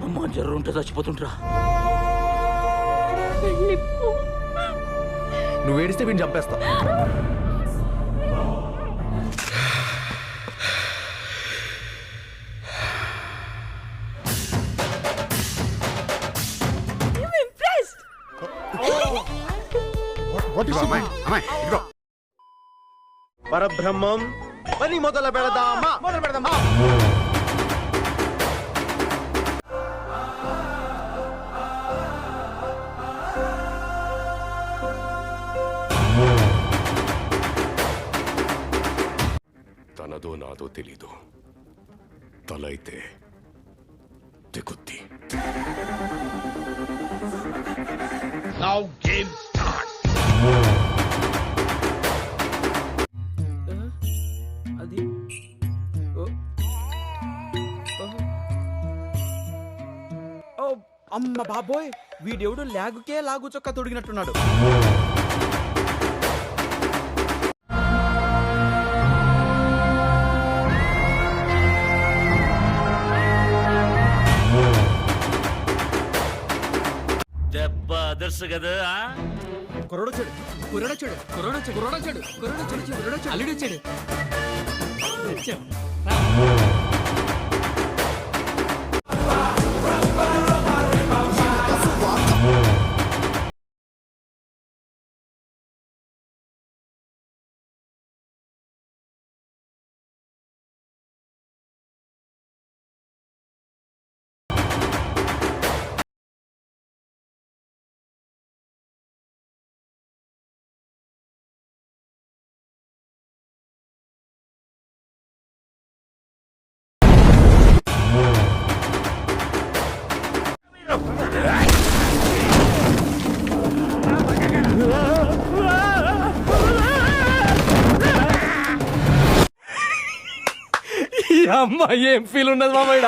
అమ్మా జ్వరం ఉంటే చచ్చిపోతుంటరా. నువ్వు ఏడిస్తే వీడిని చంపేస్తా. పరబ్రహ్మం పని మొదలు పెడదామా? తనదో నాదో తెలీదు, తల అయితే తెగుద్ది. Now game start. అది అమ్మ బాబోయ్, వీడెవడు లాగుకే లాగు చొక్కా తొడిగినట్టున్నాడు. దెబ్బ అదర్సు కదా. కుర్రోడొచ్చాడు, కుర్రోడొచ్చాడు, కుర్రోడొచ్చాడు, కుర్రోడొచ్చాడు, కుర్రోడొచ్చాడు, కుర్రోడొచ్చాడు, అల్లుడొచ్చాడు. అమ్మ ఏం ఫీల్ ఉన్నది మామయ్య.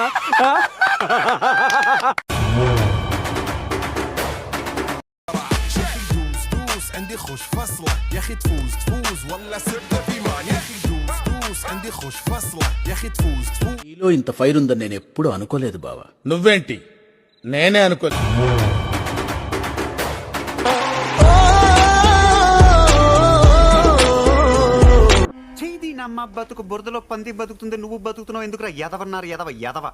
عندي خوش فصلة يا اخي تفوز ولا سبت في مان يا اخي دوس عندي خوش فصلة يا اخي تفوز. ఈలో ఇంత ఫైర్ ఉందని నేను ఎప్పుడు అనుకోలేదు బావా. నువ్వేంటి? నేనే అనుకోలే. చేయి నమ్మ బతుకు బురదలో పంది బతుకుతుంది, నువ్వు బతుకుతున్నావు ఎందుకురా? ఎదవన్నారు ఎదవ ఎదవ.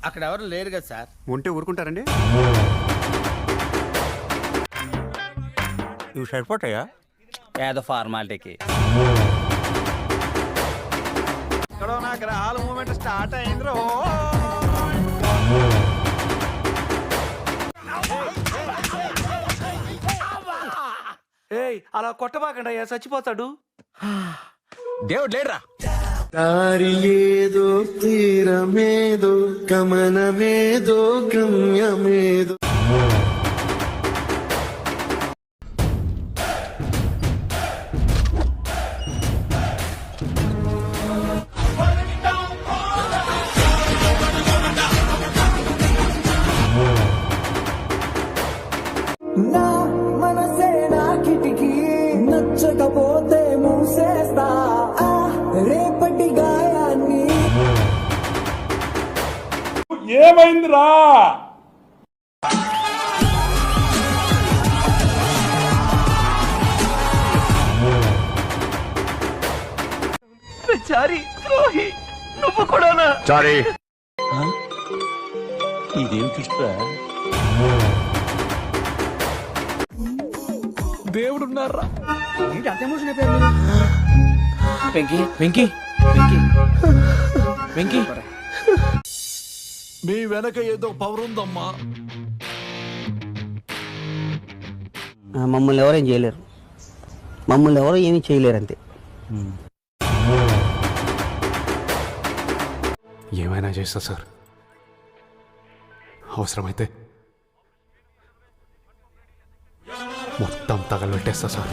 అక్కడ ఎవరు లేరు కదా సార్. ఉంటే ఊరుకుంటారండి? ఇవి సరిపోతాయా? ఏదో ఫార్మాలిటీకి. ఇక్కడ నా గ్రహాల మూమెంట్ స్టార్ట్ అయింది. ఏయ్ అలా కొట్టబాకండి అయ్యా, చచ్చిపోతాడు. దేవుడు లేడురా. దారి ఏదో తీరమేదో గమనమేదో గమ్యమేదో. నా మనసే నా కిటికీ, నచ్చకపోతే మూసేస్తా రేపటి గాయాన్ని. ఏమైందిరా? చారి ద్రోహి, నువ్వు కూడానా? చారీ, ఇదేమిటిరా? దేవుడున్నారా? ఏంటి అంత ఎమోషన్ అయిపోయారు? వెంకీ వెంకీ వెంకీ వెంకీ మీ వెనక ఏదో పవర్ ఉందమ్మా. మమ్మల్ని ఎవరేం చేయలేరు, మమ్మల్ని ఎవరు ఏమీ చేయలేరు అంతే. ఏమైనా చేస్తా సార్, అవసరమైతే మొత్తం తగలబెట్టేస్తా సార్.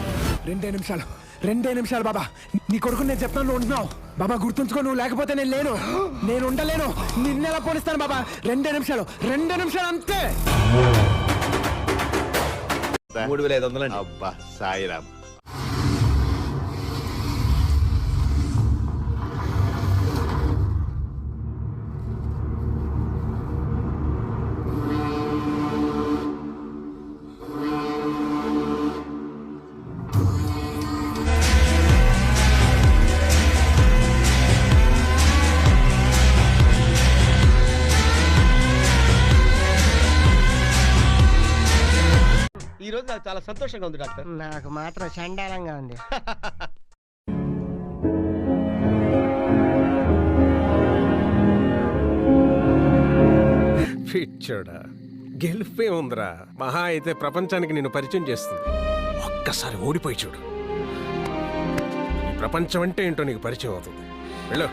2 నిమిషాలు, 2 నిమిషాలు బాబా. నీ కొడుకు నేను చెప్తాను, నువ్వు ఉంటున్నావు బాబా. గుర్తుంచుకో, నువ్వు లేకపోతే నేను ఉండలేను. నిన్నెలా పోనిస్తాను బాబా? 2 నిమిషాలు, 2 నిమిషాలు అంతే. 3500. అబ్బా సాయిరామ్. ఈ రోజు నాకు చాలా సంతోషంగా ఉంది డాక్టర్. నాకు మాత్రం చండాలంగా ఉంది. పిచ్చోడా, గెలిపే ఉందిరా. మహా అయితే ప్రపంచానికి నేను పరిచయం చేస్తుంది. ఒక్కసారి ఓడిపోయి చూడు, ఈ ప్రపంచం అంటే ఏంటో నీకు పరిచయం అవుతుంది. వెళ్ళు.